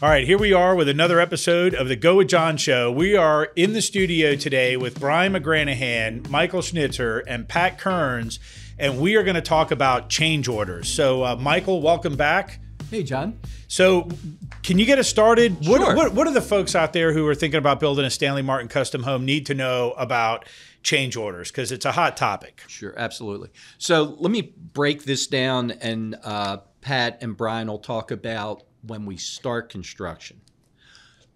All right, here we are with another episode of the Go With John Show. We are in the studio today with Brian McGranahan, Michael Schnitzer, and Pat Kearns, and we are going to talk about change orders. So, Michael, welcome back. Hey, John. So, can you get us started? Sure. What do the folks out there who are thinking about building a Stanley Martin Custom Home need to know about change orders? Because it's a hot topic. Sure, absolutely. So let me break this down, and Pat and Brian will talk about when we start construction,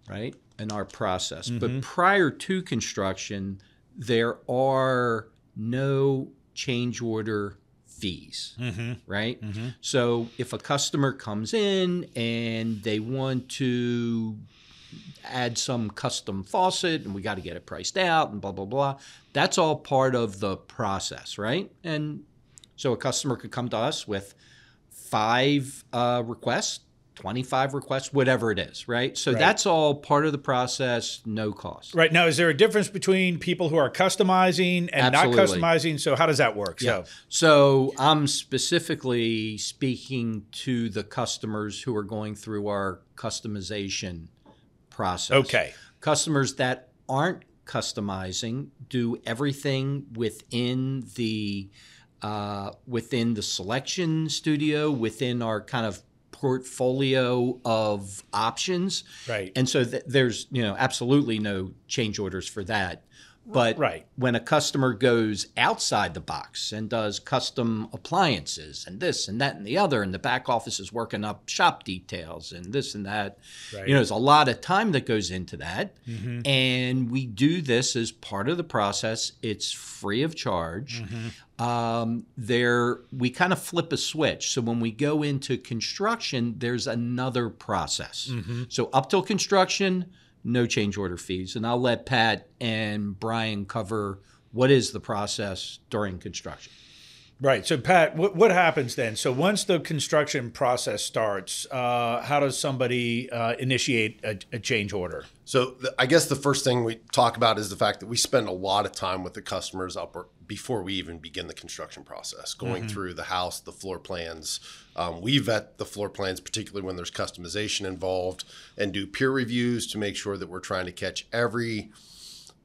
right, in our process. But prior to construction, there are no change order fees, right? So if a customer comes in and they want to add some custom faucet and we got to get it priced out and blah, blah, blah, that's all part of the process, right? And so a customer could come to us with 5 requests, 25 requests, whatever it is, right? So that's all part of the process, no cost. Right. Now, is there a difference between people who are customizing and Absolutely. not customizing? So how does that work? Yeah. So I'm specifically speaking to the customers who are going through our customization process. Okay. Customers that aren't customizing do everything within the selection studio, within our kind of portfolio of options. Right. And so there's, absolutely no change orders for that. But when a customer goes outside the box and does custom appliances and this and that and the other, and the back office is working up shop details and this and that, there's a lot of time that goes into that. And we do this as part of the process. It's free of charge. We kind of flip a switch. So when we go into construction, there's another process. So up till construction, no change order fees. And I'll let Pat and Brian cover what is the process during construction. Right. So, Pat, what happens then? So once the construction process starts, how does somebody initiate a change order? So I guess the first thing we talk about is the fact that we spend a lot of time with the customers before we even begin the construction process, going through the house, the floor plans. We vet the floor plans, particularly when there's customization involved, and do peer reviews to make sure that we're trying to catch every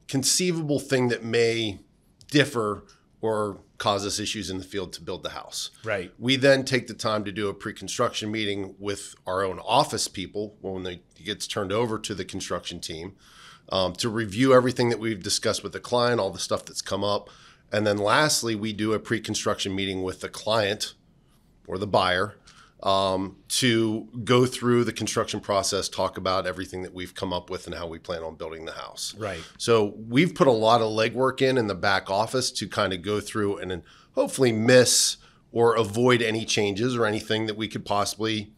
conceivable thing that may differ or cause us issues in the field to build the house. Right. We then take the time to do a pre-construction meeting with our own office people when it gets turned over to the construction team to review everything that we've discussed with the client, all the stuff that's come up. And then lastly, we do a pre-construction meeting with the client or the buyer to go through the construction process, talk about everything that we've come up with and how we plan on building the house. Right. So we've put a lot of legwork in the back office to kind of go through and then hopefully miss or avoid any changes or anything that we could possibly,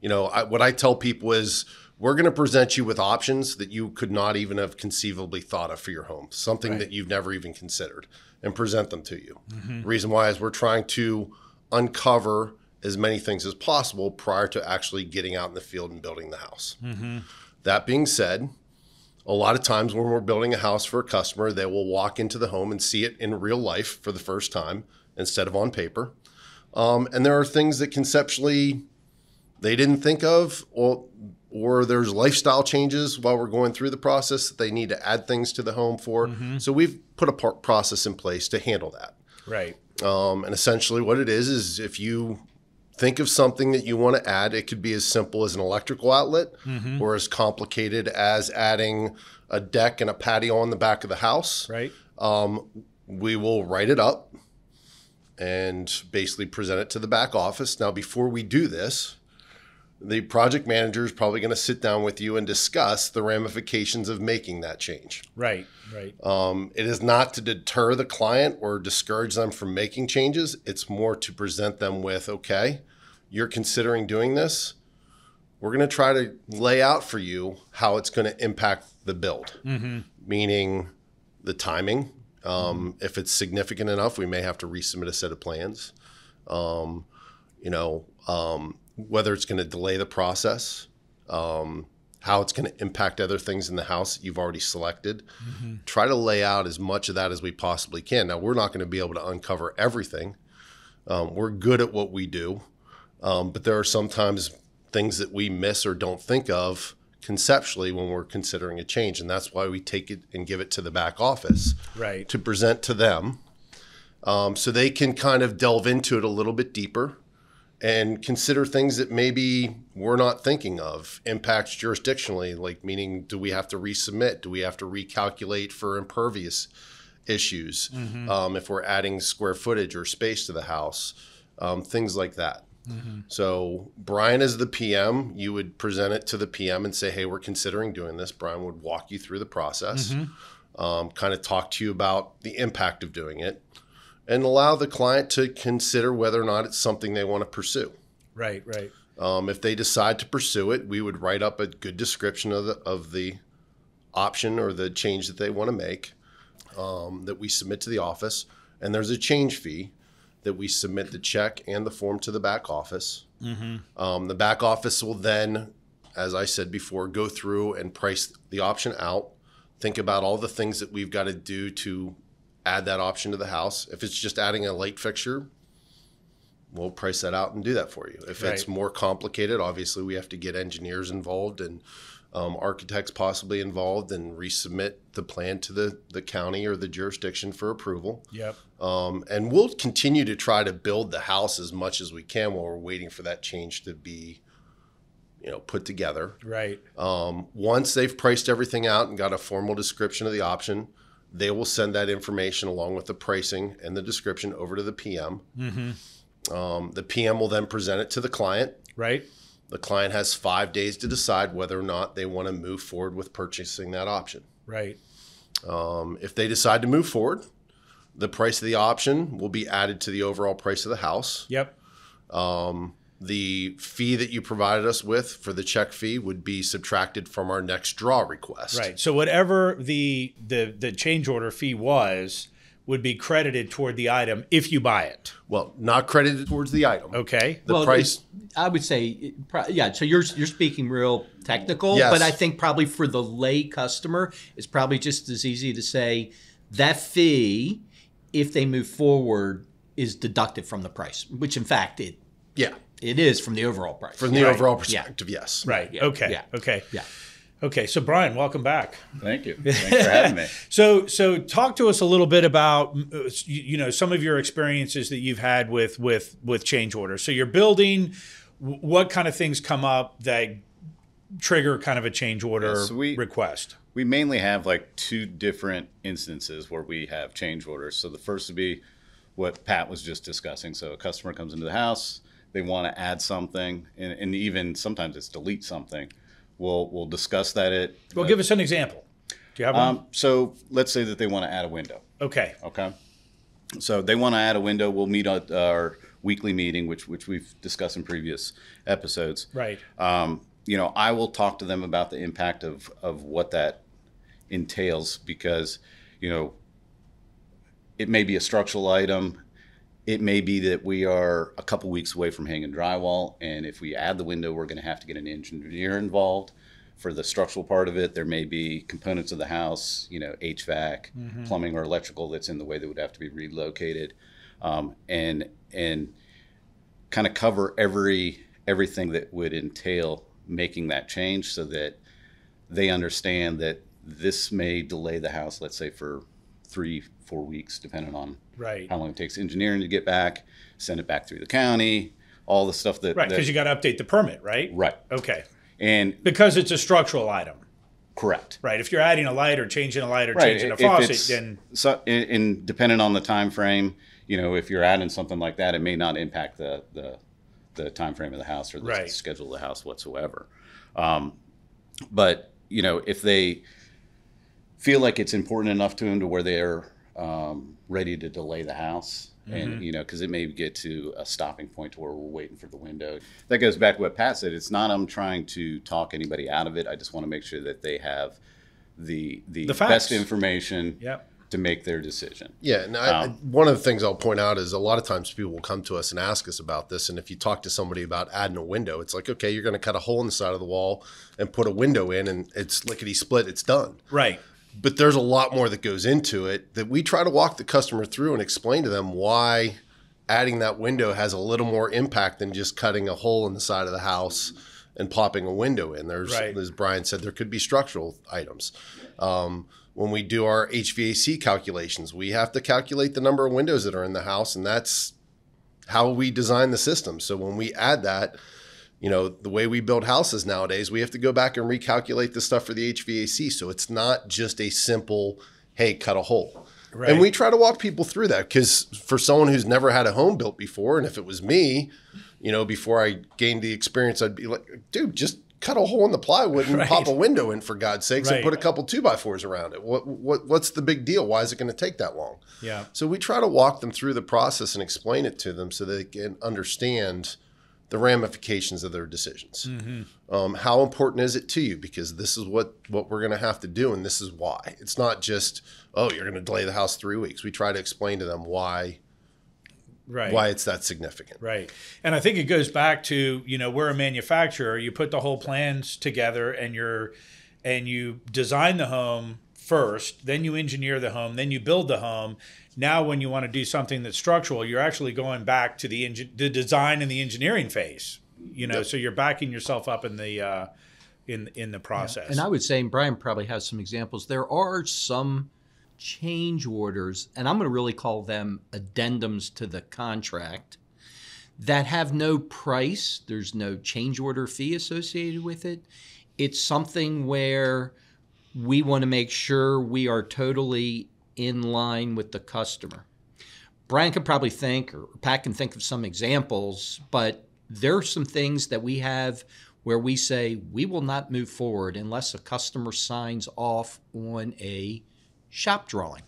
what I tell people is we're going to present you with options that you could not even have conceivably thought of for your home, something that you've never even considered, and present them to you. The reason why is we're trying to uncover as many things as possible prior to actually getting out in the field and building the house. That being said, a lot of times when we're building a house for a customer, they will walk into the home and see it in real life for the first time instead of on paper. And there are things that conceptually they didn't think of, or there's lifestyle changes while we're going through the process that they need to add things to the home for. So we've put a process in place to handle that. Right. And essentially what it is if you think of something that you want to add, it could be as simple as an electrical outlet or as complicated as adding a deck and a patio on the back of the house. Right. We will write it up and basically present it to the back office. Now, before we do this, the project manager is probably going to sit down with you and discuss the ramifications of making that change. Right, right. It is not to deter the client or discourage them from making changes. It's more to present them with, okay, you're considering doing this. We're going to try to lay out for you how it's going to impact the build, meaning the timing. If it's significant enough, we may have to resubmit a set of plans. Whether it's going to delay the process, how it's going to impact other things in the house that you've already selected. Try to lay out as much of that as we possibly can. Now, we're not going to be able to uncover everything. We're good at what we do, but there are sometimes things that we miss or don't think of conceptually when we're considering a change. And that's why we take it and give it to the back office to present to them, so they can kind of delve into it a little bit deeper and consider things that maybe we're not thinking of. Impacts jurisdictionally, like meaning, do we have to resubmit? Do we have to recalculate for impervious issues? If we're adding square footage or space to the house, things like that. So Brian is the PM. You would present it to the PM and say, hey, we're considering doing this. Brian would walk you through the process, kind of talk to you about the impact of doing it, and allow the client to consider whether or not it's something they want to pursue. Right. If they decide to pursue it, we would write up a good description of the option or the change that they want to make, that we submit to the office. And there's a change fee that we submit the check and the form to the back office. The back office will then, as I said before, go through and price the option out, think about all the things that we've got to do to add that option to the house. If it's just adding a light fixture, we'll price that out and do that for you. If it's more complicated, obviously we have to get engineers involved and architects possibly involved and resubmit the plan to the county or the jurisdiction for approval. And we'll continue to try to build the house as much as we can while we're waiting for that change to be, put together. Once they've priced everything out and got a formal description of the option, they will send that information along with the pricing and the description over to the PM. The PM will then present it to the client. The client has 5 days to decide whether or not they want to move forward with purchasing that option. If they decide to move forward, the price of the option will be added to the overall price of the house. The fee that you provided us with for the check fee would be subtracted from our next draw request. So whatever the change order fee would be credited toward the item if you buy it. Well, not credited towards the item. The price. I would say, so you're speaking real technical, but I think probably for the lay customer, it's probably just as easy to say that fee, if they move forward, is deducted from the price, which in fact it is from the overall price. From the overall perspective, yes. Okay, so Brian, welcome back. Thank you. Thanks for having me. So talk to us a little bit about some of your experiences that you've had with change orders. So you're building, what kind of things come up that trigger kind of a change order request? We mainly have like two different instances where we have change orders. So the first would be what Pat was just discussing. So a customer comes into the house, they want to add something, and even sometimes it's delete something. We'll discuss that. Give us an example. Do you have one? So let's say that they want to add a window. Okay. So they want to add a window. We'll meet at our weekly meeting, which we've discussed in previous episodes. I will talk to them about the impact of what that entails, because it may be a structural item. It may be that we are a couple weeks away from hanging drywall, and if we add the window, we're going to have to get an engineer involved for the structural part of it. There may be components of the house, HVAC, plumbing or electrical that's in the way that would have to be relocated, and kind of cover everything that would entail making that change, so that they understand that this may delay the house, let's say for 3-4 weeks, depending on how long it takes engineering to get back, send it back through the county, all the stuff that because you got to update the permit, right? Okay. And because it's a structural item. Correct. If you're adding a light or changing a light or changing a faucet, then and depending on the time frame, if you're adding something like that, it may not impact the time frame of the house or the schedule of the house whatsoever. But if they feel like it's important enough to them to where they're ready to delay the house, and because it may get to a stopping point to where we're waiting for the window. That goes back to what Pat said. It's not I'm trying to talk anybody out of it. I just want to make sure that they have the best information to make their decision. And one of the things I'll point out is a lot of times people will come to us and ask us about this, and if you talk to somebody about adding a window, it's like, okay, you're going to cut a hole in the side of the wall and put a window in, and it's lickety split, it's done. But there's a lot more that goes into it that we try to walk the customer through and explain to them why adding that window has a little more impact than just cutting a hole in the side of the house and popping a window in. There's, as Brian said, there could be structural items. When we do our HVAC calculations, we have to calculate the number of windows that are in the house, and that's how we design the system. So when we add that, you know, the way we build houses nowadays, we have to go back and recalculate the stuff for the HVAC. So it's not just a simple, hey, cut a hole. Right. And we try to walk people through that, because for someone who's never had a home built before, and if it was me, you know, before I gained the experience, I'd be like, dude, just cut a hole in the plywood and pop a window in, for God's sakes, and put a couple 2x4s around it. What's the big deal? Why is it going to take that long? Yeah. So we try to walk them through the process and explain it to them so they can understand the ramifications of their decisions. Mm-hmm. How important is it to you? Because this is what we're going to have to do, and this is why. It's not just, oh, you're going to delay the house 3 weeks. We try to explain to them why it's that significant. Right. And I think it goes back to, you know, we're a manufacturer. You put the whole plans together, and you design the home first, then you engineer the home, then you build the home. Now, when you want to do something that's structural, you're actually going back to the design and the engineering phase. You know, so you're backing yourself up in the process. Yeah. And I would say, and Brian probably has some examples, there are some change orders, and I'm going to really call them addendums to the contract, that have no price. There's no change order fee associated with it. It's something where we want to make sure we are totally in line with the customer. Brian could probably think, or Pat can think of some examples, but there are some things that we have where we say we will not move forward unless a customer signs off on a shop drawing,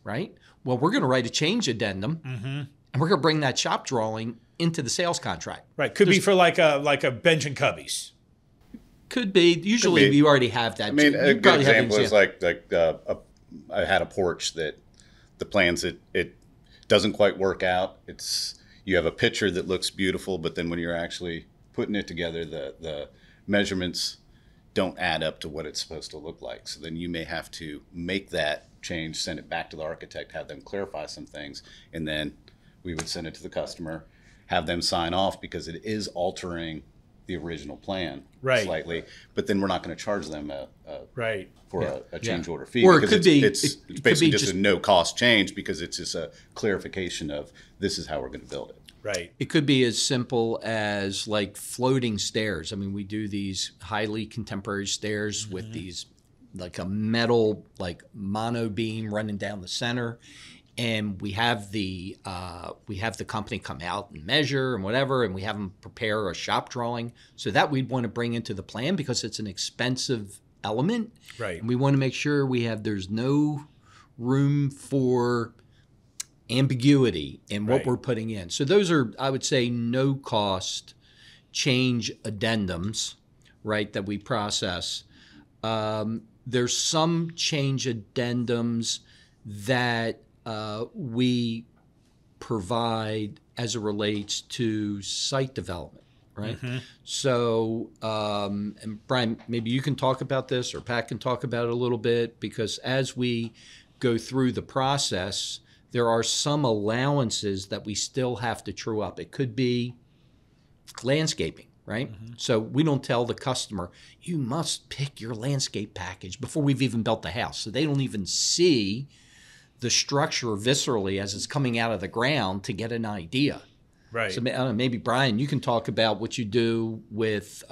right? Well, we're going to write a change addendum, and we're going to bring that shop drawing into the sales contract. Right. Could be for like a bench and cubbies. Could be. Usually we already have that. I mean, a good example is like I had a porch that the plans, it doesn't quite work out. You have a picture that looks beautiful, but then when you're actually putting it together, the measurements don't add up to what it's supposed to look like. So then you may have to make that change, send it back to the architect, have them clarify some things, and then we would send it to the customer, have them sign off, because it is altering the original plan slightly, but then we're not going to charge them a change order fee, or because it's basically just a no cost change, because it's just a clarification of this is how we're going to build it. Right. It could be as simple as like floating stairs. I mean, we do these highly contemporary stairs with these like a metal like mono beam running down the center. And we have the company come out and measure and whatever, and we have them prepare a shop drawing. So that we'd want to bring into the plan, because it's an expensive element. Right. And we want to make sure there's no room for ambiguity in what we're putting in. So those are, I would say, no cost change addendums, right, that we process. There's some change addendums that we provide as it relates to site development, right? So, and Brian, maybe you can talk about this, or Pat can talk about it a little bit, because as we go through the process, there are some allowances that we still have to true up. It could be landscaping, right? So we don't tell the customer, you must pick your landscape package before we've even built the house. So they don't even see the structure viscerally as it's coming out of the ground to get an idea. Right. So I don't know, maybe Brian, you can talk about what you do with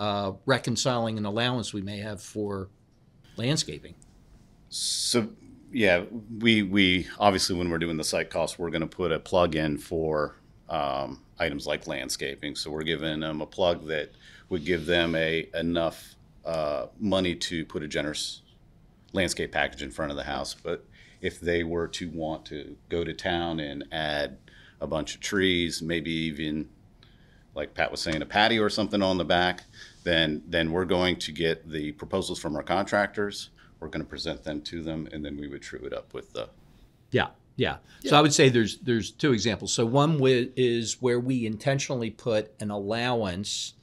reconciling an allowance we may have for landscaping. So yeah, we obviously, when we're doing the site costs, we're going to put a plug in for items like landscaping. So we're giving them a plug that would give them enough money to put a generous landscape package in front of the house. But if they were to want to go to town and add a bunch of trees, maybe even, like Pat was saying, a patio or something on the back, then we're going to get the proposals from our contractors. We're going to present them to them, and then we would true it up with the... Yeah. So I would say there's two examples. So one is where we intentionally put an allowance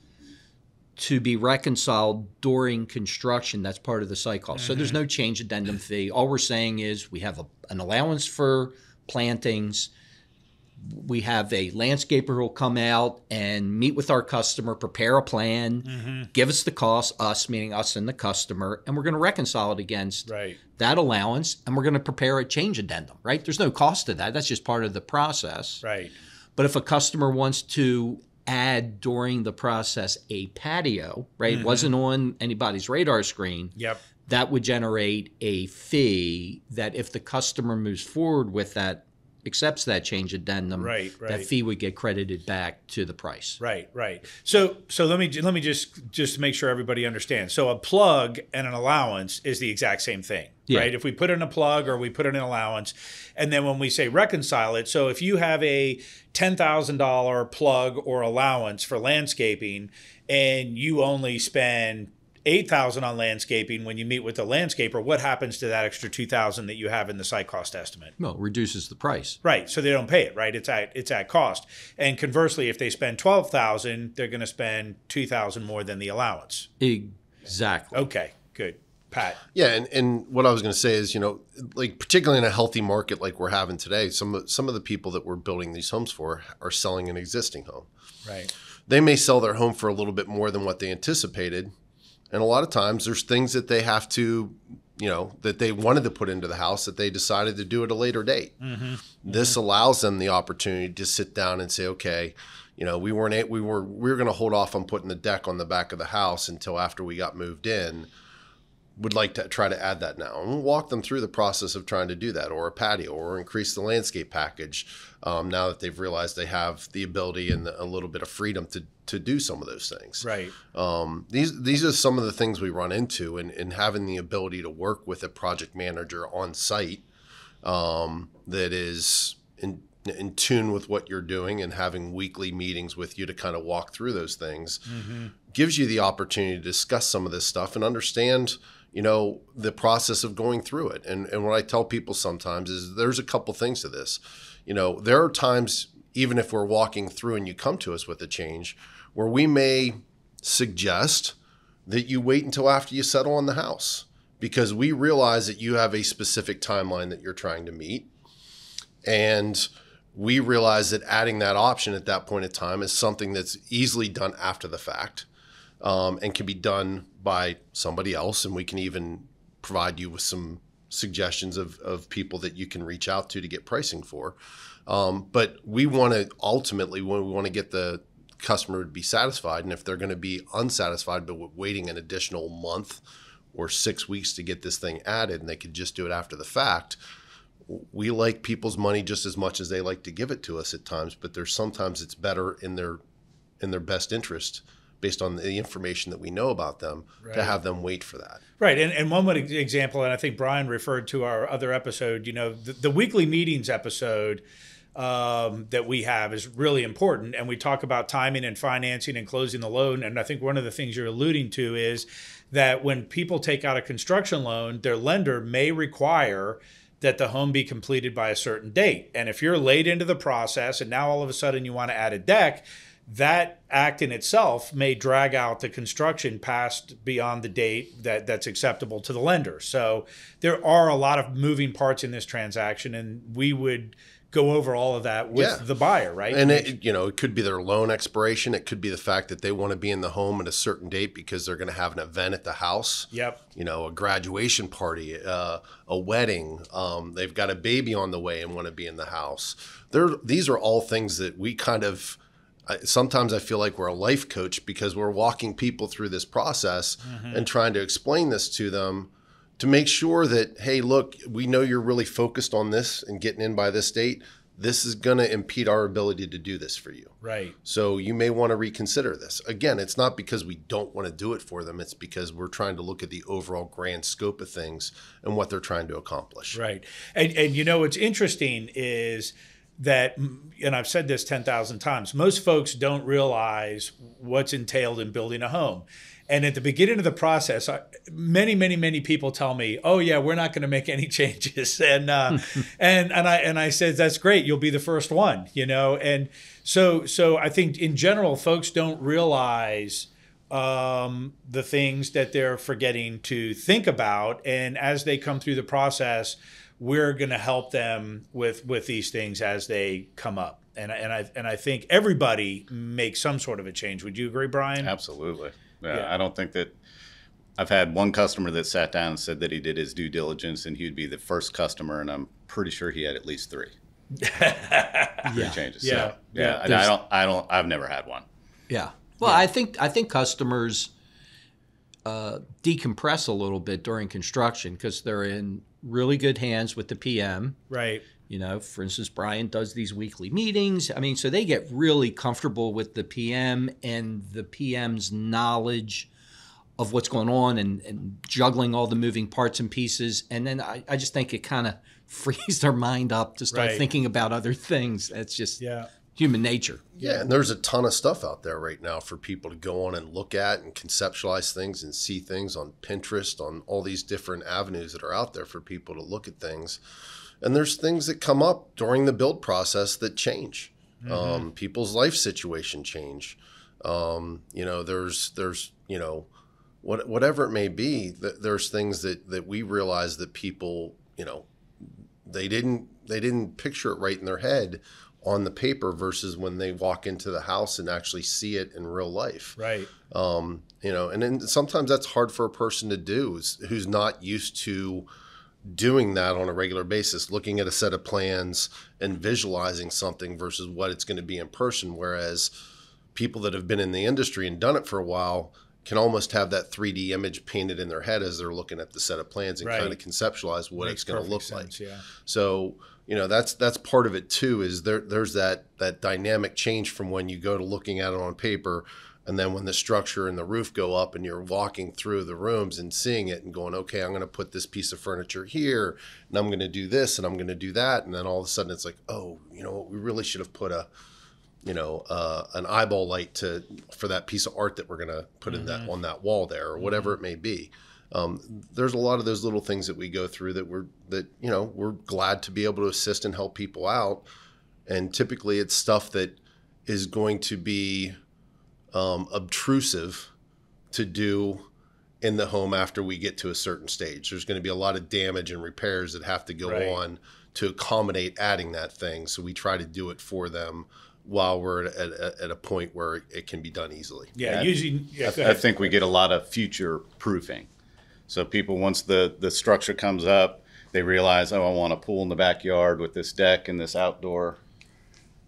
to be reconciled during construction. That's part of the site cost. So there's no change addendum fee. All we're saying is we have an allowance for plantings. we have a landscaper who will come out and meet with our customer, prepare a plan, give us the cost, us meaning us and the customer, and we're going to reconcile it against that allowance, and we're going to prepare a change addendum, right? There's no cost to that. That's just part of the process. Right. But if a customer wants to add during the process a patio, right, wasn't on anybody's radar screen, that would generate a fee that if the customer moves forward with that, accepts that change addendum, that fee would get credited back to the price. Right. So let me just make sure everybody understands. So a plug and an allowance is the exact same thing, right? If we put in a plug or we put in an allowance, and then when we say reconcile it, so if you have a $10,000 plug or allowance for landscaping and you only spend $8,000 on landscaping when you meet with the landscaper, what happens to that extra $2,000 that you have in the site cost estimate? Well, it reduces the price. Right. So they don't pay it, right? It's at cost. And conversely, if they spend $12,000, they're going to spend $2,000 more than the allowance. Exactly. Okay, good. Pat. Yeah, and what I was going to say is, like particularly in a healthy market like we're having today, some of the people that we're building these homes for are selling an existing home. Right. They may sell their home for a little bit more than what they anticipated. And a lot of times there's things that they have to, that they wanted to put into the house that they decided to do at a later date. This allows them the opportunity to sit down and say, okay, we were going to hold off on putting the deck on the back of the house until after we got moved in. Would like to try to add that now. And we'll walk them through the process of trying to do that, or a patio, or increase the landscape package now that they've realized they have the ability and a little bit of freedom to do some of those things. Right. These are some of the things we run into, and having the ability to work with a project manager on site that is in tune with what you're doing and having weekly meetings with you to kind of walk through those things gives you the opportunity to discuss some of this stuff and understand the process of going through it. And what I tell people sometimes is there's a couple things to this. There are times, even if we're walking through and you come to us with a change, where we may suggest that you wait until after you settle on the house, because we realize that you have a specific timeline that you're trying to meet. And we realize that adding that option at that point in time is something that's easily done after the fact. And can be done by somebody else. And we can even provide you with some suggestions of people that you can reach out to get pricing for. But we want to ultimately, we want to get the customer to be satisfied. And if they're going to be unsatisfied, but waiting an additional month or 6 weeks to get this thing added, and they could just do it after the fact, we like people's money just as much as they like to give it to us at times. But there's sometimes it's better in their best interest, based on the information that we know about them, to have them wait for that. Right. And one example, and I think Brian referred to our other episode, the weekly meetings episode that we have is really important. And we talk about timing and financing and closing the loan. And I think one of the things you're alluding to is that when people take out a construction loan, their lender may require that the home be completed by a certain date. And if you're late into the process and now all of a sudden you want to add a deck, that act in itself may drag out the construction past beyond the date that's acceptable to the lender. So there are a lot of moving parts in this transaction, and we would go over all of that with the buyer, right? And it could be their loan expiration. It could be the fact that they want to be in the home at a certain date because they're going to have an event at the house. Yep. A graduation party, a wedding. They've got a baby on the way and want to be in the house. These are all things that we kind of... Sometimes I feel like we're a life coach, because we're walking people through this process and trying to explain this to them to make sure that, hey, look, we know you're really focused on this and getting in by this date. This is going to impede our ability to do this for you. Right. So you may want to reconsider this. Again, it's not because we don't want to do it for them. It's because we're trying to look at the overall grand scope of things and what they're trying to accomplish. Right. And what's interesting is that, and I've said this 10,000 times, most folks don't realize what's entailed in building a home. And at the beginning of the process, many people tell me, "Oh yeah, we're not going to make any changes." And I said, "That's great. You'll be the first one." And so I think in general, folks don't realize the things that they're forgetting to think about. And as they come through the process, we're going to help them with these things as they come up. And I think everybody makes some sort of a change. Would you agree, Brian? Absolutely. Yeah. I don't think that I've had one customer that sat down and said that he did his due diligence and he'd be the first customer, and I'm pretty sure he had at least three. Three changes. Yeah. So, I've never had one. Yeah. Well, I think customers decompress a little bit during construction because they're in really good hands with the PM. Right. You know, for instance, Brian does these weekly meetings. I mean, so they get really comfortable with the PM and the PM's knowledge of what's going on and juggling all the moving parts and pieces. And then I just think it kind of frees their mind up to start thinking about other things. That's just human nature. Yeah, and there's a ton of stuff out there right now for people to go on and look at and conceptualize things and see things on Pinterest, on all these different avenues that are out there for people to look at things. And there's things that come up during the build process that change. People's life situation change. There's whatever it may be, there's things that we realize that people, they didn't picture it right in their head on the paper versus when they walk into the house and actually see it in real life. Right. And then sometimes that's hard for a person to do who's not used to doing that on a regular basis, looking at a set of plans and visualizing something versus what it's going to be in person. Whereas people that have been in the industry and done it for a while can almost have that 3D image painted in their head as they're looking at the set of plans and kind of conceptualize what it's going to look like. Yeah. So, that's part of it too, is there's that dynamic change from when you go to looking at it on paper, and then when the structure and the roof go up and you're walking through the rooms and seeing it and going, okay, I'm going to put this piece of furniture here and I'm going to do this and I'm going to do that. And then all of a sudden it's like, oh, we really should have put an eyeball light for that piece of art that we're going to put in that on that wall there, or whatever it may be. There's a lot of those little things that we go through that we're glad to be able to assist and help people out. And typically it's stuff that is going to be obtrusive to do in the home after we get to a certain stage. There's going to be a lot of damage and repairs that have to go on to accommodate adding that thing. So we try to do it for them while we're at a point where it can be done easily. Yeah, usually. Yeah, I think we get a lot of future proofing. So people, once the structure comes up, they realize, I want a pool in the backyard with this deck and this outdoor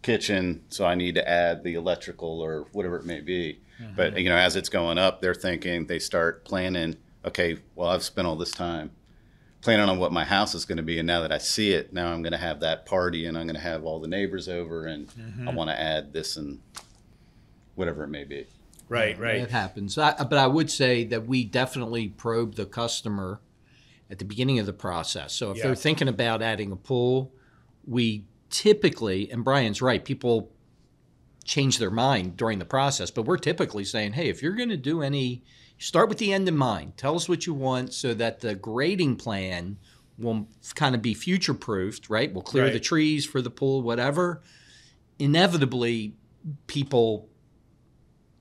kitchen, so I need to add the electrical or whatever it may be. But as it's going up, they start planning, okay, well, I've spent all this time planning on what my house is going to be, and now that I see it, now I'm going to have that party and I'm going to have all the neighbors over, and I want to add this and whatever it may be. Right. It happens. But I would say that we definitely probe the customer at the beginning of the process. So if they're thinking about adding a pool, we typically, and Brian's right, people change their mind during the process, but we're typically saying, hey, if you're going to do start with the end in mind. Tell us what you want so that the grading plan will kind of be future-proofed, right? We'll clear the trees for the pool, whatever. Inevitably, people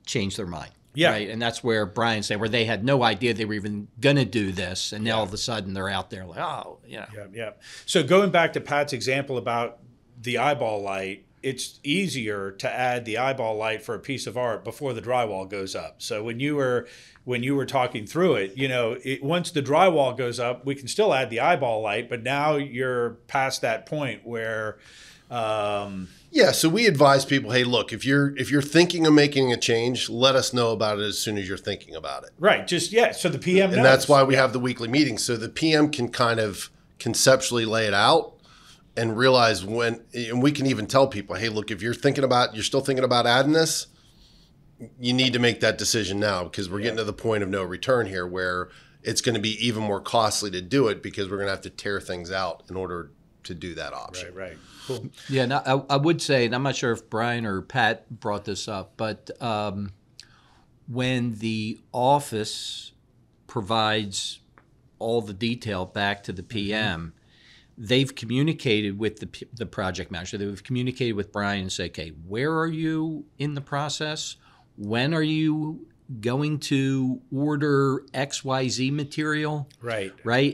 change their mind. Yeah. Right. And that's where Brian said, where they had no idea they were even going to do this. And now all of a sudden they're out there like, oh, yeah. Yeah. So going back to Pat's example about the eyeball light, it's easier to add the eyeball light for a piece of art before the drywall goes up. So when you were talking through it, once the drywall goes up, we can still add the eyeball light, but now you're past that point where so we advise people, hey, look, if you're thinking of making a change, let us know about it as soon as you're thinking about it. Right. So the PM knows. And that's why we have the weekly meetings. So the PM can kind of conceptually lay it out and realize and we can even tell people, hey, look, if you're still thinking about adding this, you need to make that decision now, because we're getting to the point of no return here where it's going to be even more costly to do it, because we're going to have to tear things out in order to do that option. Right. Cool. Yeah, and I would say, and I'm not sure if Brian or Pat brought this up, but when the office provides all the detail back to the PM, they've communicated with the project manager. They've communicated with Brian and say, okay, where are you in the process? When are you going to order XYZ material? Right.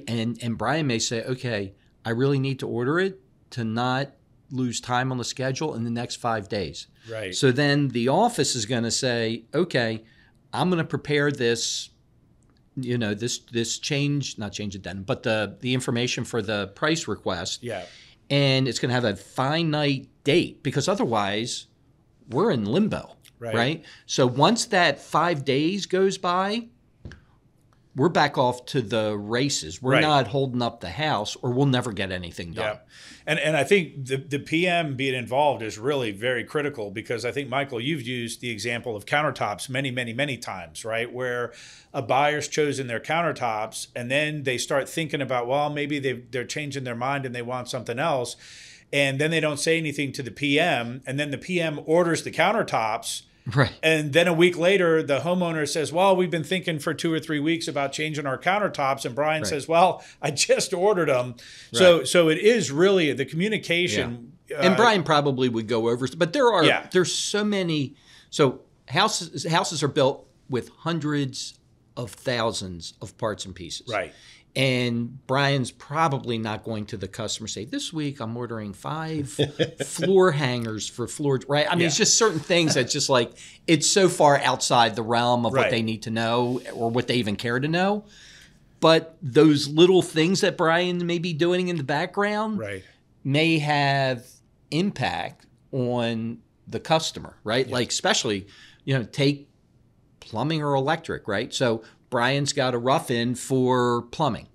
And Brian may say, okay, I really need to order it to not lose time on the schedule in the next 5 days. Right. So then the office is going to say, okay, I'm going to prepare this, this not change addendum, but the information for the price request. Yeah. And it's going to have a finite date, because otherwise we're in limbo, right? So once that 5 days goes by, we're back off to the races. We're not holding up the house, or we'll never get anything done. Yeah. And I think the PM being involved is really very critical, because I think, Michael, you've used the example of countertops many, many, many times, right? Where a buyer's chosen their countertops, and then they start thinking about, well, maybe they're changing their mind and they want something else. And then they don't say anything to the PM, and then the PM orders the countertops. Right. And then a week later, the homeowner says, well, we've been thinking for 2 or 3 weeks about changing our countertops. And Brian says, well, I just ordered them. Right. So it is really the communication. Yeah. And Brian probably would go over, but there's so many. So houses are built with hundreds of thousands of parts and pieces. Right. And Brian's probably not going to the customer say, this week I'm ordering 5 floor hangers for floor, right? I mean, it's just certain things that just like, it's so far outside the realm of what they need to know, or what they even care to know. But those little things that Brian may be doing in the background may have impact on the customer, right? Yeah. Like especially, take plumbing or electric, right? So Brian's got a rough-in for plumbing.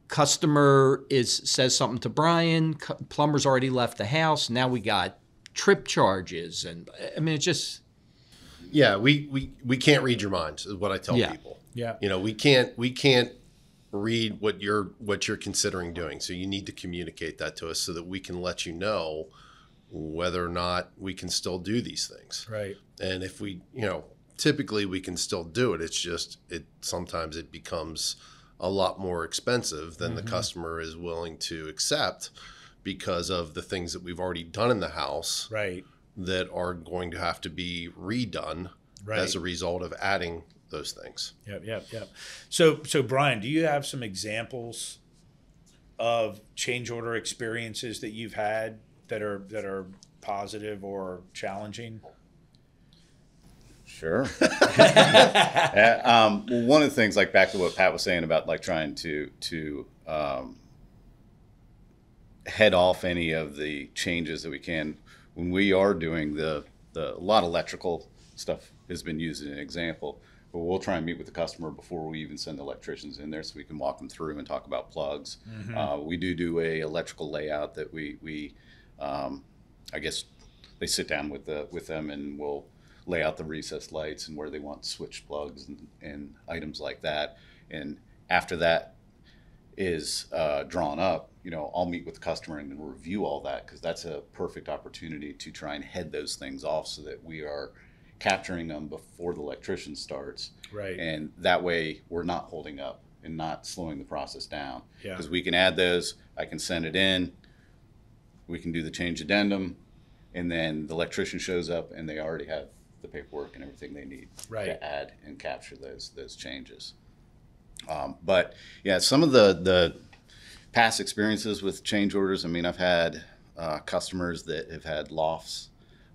Customer says something to Brian. Plumber's already left the house. Now we got trip charges, and I mean, it's just. Yeah, we can't read your minds, is what I tell people. Yeah. We can't read what you're considering doing. So you need to communicate that to us so that we can let you know whether or not we can still do these things. Right. And if we, typically we can still do it. It's just sometimes it becomes a lot more expensive than the customer is willing to accept, because of the things that we've already done in the house that are going to have to be redone as a result of adding those things. Yep. So Brian, do you have some examples of change order experiences that you've had that are positive or challenging? Sure. One of the things, like back to what Pat was saying about like trying to head off any of the changes that we can, when we are doing a lot of electrical stuff has been used as an example, but we'll try and meet with the customer before we even send the electricians in there so we can walk them through and talk about plugs. We do a electrical layout that we I guess they sit down with them, and we'll lay out the recessed lights and where they want switch plugs and items like that. And after that is drawn up, I'll meet with the customer and review all that, because that's a perfect opportunity to try and head those things off so that we are capturing them before the electrician starts. Right. And that way we're not holding up and not slowing the process down. Yeah. Because we can add those, I can send it in, we can do the change addendum, and then the electrician shows up and they already have the paperwork and everything they need to add and capture those changes. But yeah, some of the past experiences with change orders, I mean, I've had customers that have had lofts,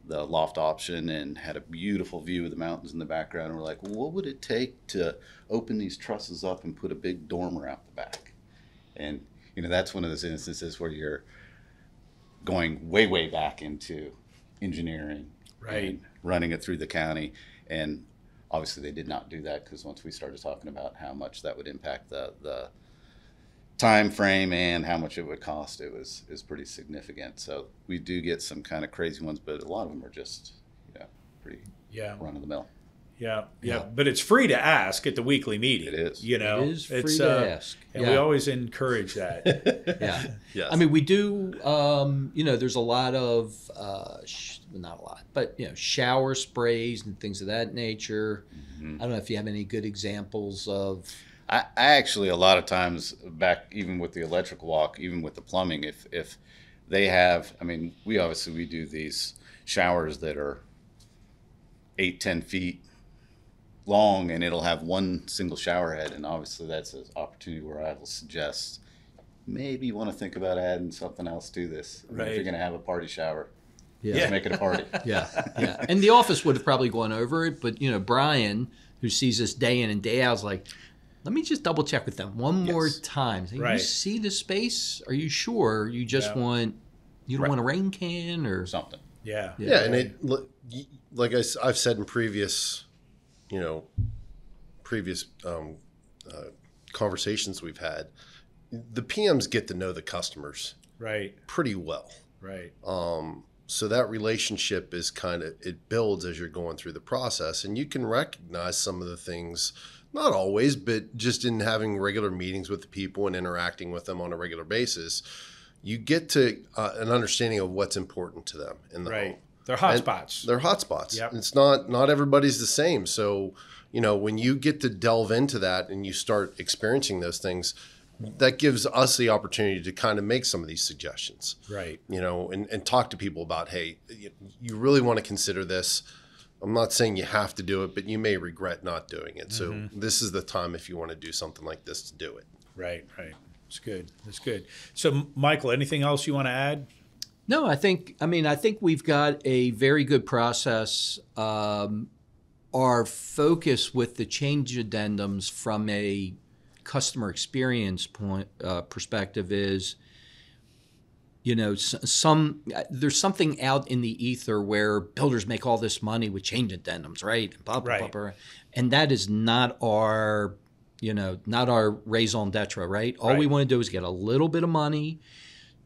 the loft option, and had a beautiful view of the mountains in the background. And we're like, well, what would it take to open these trusses up and put a big dormer out the back? And, that's one of those instances where you're going way, way back into engineering and running it through the county. And obviously they did not do that, because once we started talking about how much that would impact the time frame and how much it would cost, it was pretty significant. So we do get some kind of crazy ones, but a lot of them are just pretty run of the mill. Yeah. But it's free to ask at the weekly meeting. It is. It is free to ask. And we always encourage that. Yes. I mean, we do, there's a lot of, not a lot, but, shower sprays and things of that nature. I don't know if you have any good examples of. I actually, a lot of times back, even with the electrical walk, even with the plumbing, if they have, I mean, we do these showers that are 8-10 feet long, and it'll have one single shower head, and obviously that's an opportunity where I will suggest maybe you want to think about adding something else to this. I mean, if Right. you're going to have a party shower, Yeah. let's make it a party. Yeah. And the office would have probably gone over it, but Brian, who sees this day in and day out, is like, let me just double check with them one more time. Say, Right. You see the space? Are you sure? You just Yeah. you don't want a rain can or Something. Yeah. Yeah, and like I've said in previous conversations we've had, the PMs get to know the customers Right. pretty well. Right. So that relationship is it builds as you're going through the process, and you can recognize some of the things, not always, but just in having regular meetings with the people and interacting with them on a regular basis, you get to an understanding of what's important to them in the home. Right. They're hot And spots. They're hot spots. Yep. It's not everybody's the same. So, when you get to delve into that and you start experiencing those things, that gives us the opportunity to kind of make some of these suggestions. Right. And talk to people about, hey, you really want to consider this. I'm not saying you have to do it, but you may regret not doing it. So this is the time if you want to do something like this to do it. Right. Right. It's good. That's good. So, Michael, anything else you want to add? No, I think we've got a very good process. Our focus with the change addendums from a customer experience perspective is, there's something out in the ether where builders make all this money with change addendums, right? And blah, blah, Right. blah, blah. And that is not our raison d'etre, right? All we Right. want to do is get a little bit of money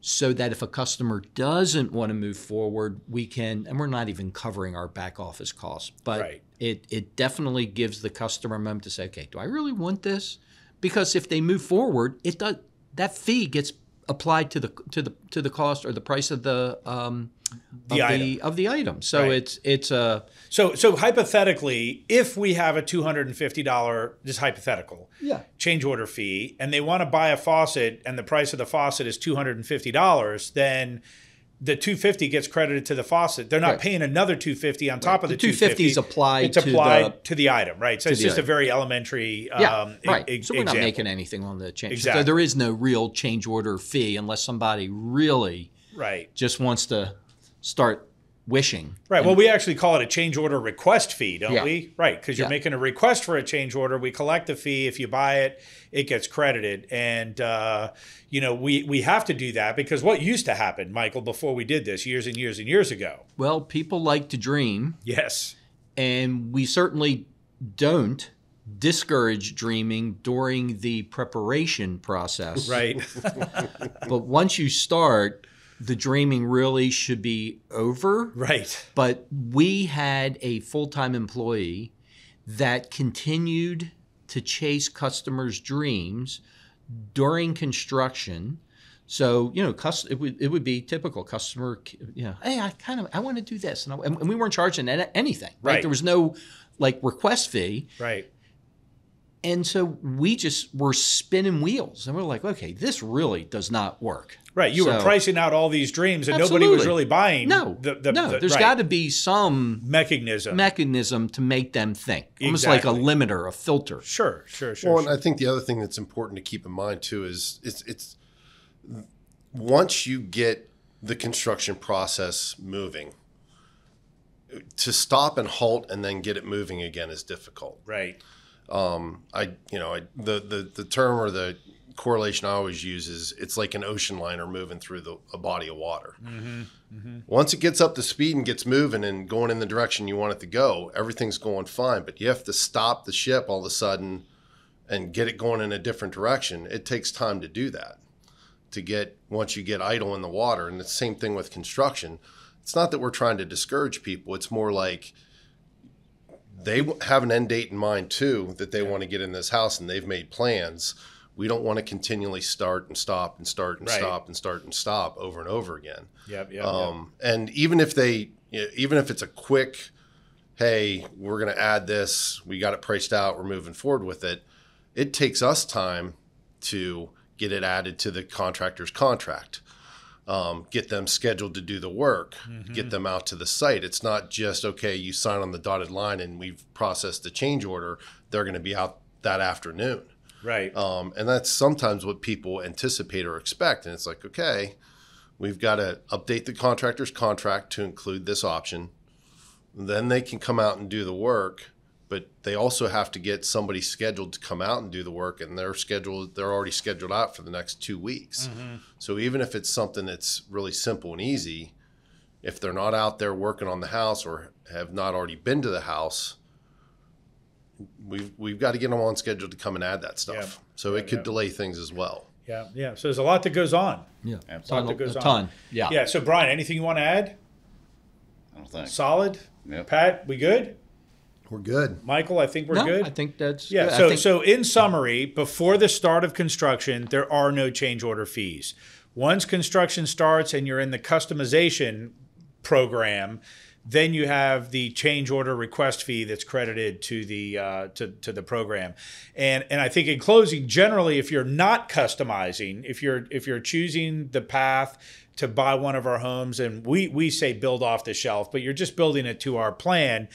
so that if a customer doesn't want to move forward, we can, and we're not even covering our back office costs, but Right. it definitely gives the customer a moment to say, okay, do I really want this? Because if they move forward, that fee gets applied to the cost or the price of the item. So Right. it's a So hypothetically, if we have a $250, just hypothetical, change order fee, and they want to buy a faucet and the price of the faucet is $250, then the $250 gets credited to the faucet. They're not Right. paying another $250 on top of the $250 is applied It's to applied to the item, right? So it's the just a item. very elementary right. So we're not example. making anything on the change. Exactly. So there is no real change order fee unless somebody really Right. just wants to start wishing. Right. Well, we actually call it a change order request fee, don't Yeah. we? Right. Because you're Yeah. making a request for a change order. We collect the fee. If you buy it, it gets credited. And, we have to do that because what used to happen, Michael, before we did this years and years and years ago? Well, people like to dream, Yes. and we certainly don't discourage dreaming during the preparation process. Right. But once you start, the dreaming really should be over. Right. But we had a full-time employee that continued to chase customers' dreams during construction. So, it would be typical customer, hey, I want to do this. And we weren't charging anything, right? Right. There was no request fee. Right. And so we just were spinning wheels, and we're like, okay, this really does not work. Right. You were So- pricing out all these dreams and nobody was Absolutely. really buying. No, there's got to be some mechanism to make them think, almost like a Exactly. limiter, a filter. Sure. Well, and I think the other thing that's important to keep in mind too is it's once you get the construction process moving, to stop and halt and then get it moving again is difficult. Right. The term or the correlation I always use is it's like an ocean liner moving through a body of water. Once it gets up to speed and gets moving and going in the direction you want it to go, everything's going fine. But you have to stop the ship all of a sudden and get it going in a different direction. It takes time to do that. Once you get idle in the water, and it's the same thing with construction. It's not that we're trying to discourage people. It's more like they have an end date in mind too, that they want to get in this house and they've made plans. We don't want to continually start and stop and start and Right. stop and start and stop over and over again. Yep. And even if it's a quick, hey, we're going to add this, we got it priced out, we're moving forward with it. It takes us time to get it added to the contractor's contract. Get them scheduled to do the work, get them out to the site. It's not just, okay, you sign on the dotted line and we've processed the change order. They're going to be out that afternoon. Right. And that's sometimes what people anticipate or expect. And it's like, okay, we've got to update the contractor's contract to include this option. Then they can come out and do the work, but they also have to get somebody scheduled to come out and do the work, and they're already scheduled out for the next 2 weeks. So even if it's something that's really simple and easy, if they're not out there working on the house or have not already been to the house, we've got to get them on schedule to come and add that stuff. Yeah. So it could delay things as well. Yeah. Yeah. So there's a lot that goes on. Yeah, Absolutely. a ton. Yeah. Yeah. So Brian, anything you want to add? I don't think. Solid. Yep. Pat, we good? We're good. Michael, I think we're good. I think that's Yeah. good. So in summary, before the start of construction, there are no change order fees. Once construction starts and you're in the customization program, then you have the change order request fee that's credited to the to the program. And I think in closing, generally, if you're not customizing, if you're choosing the path to buy one of our homes, and we say build off the shelf, but you're just building it to our plan,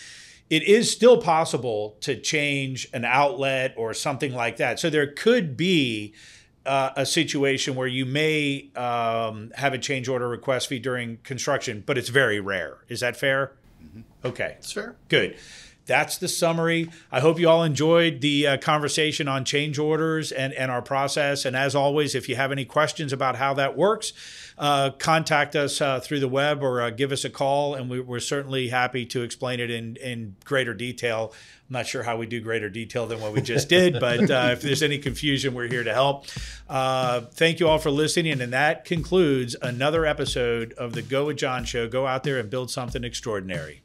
it is still possible to change an outlet or something like that. So there could be a situation where you may have a change order request fee during construction, but it's very rare. Is that fair? Okay. It's fair. Good. That's the summary. I hope you all enjoyed the conversation on change orders and our process. And as always, if you have any questions about how that works, contact us through the web or give us a call, and we're certainly happy to explain it in greater detail. I'm not sure how we do greater detail than what we just did, but if there's any confusion, we're here to help. Thank you all for listening, and that concludes another episode of the Go with John show. Go out there and build something extraordinary.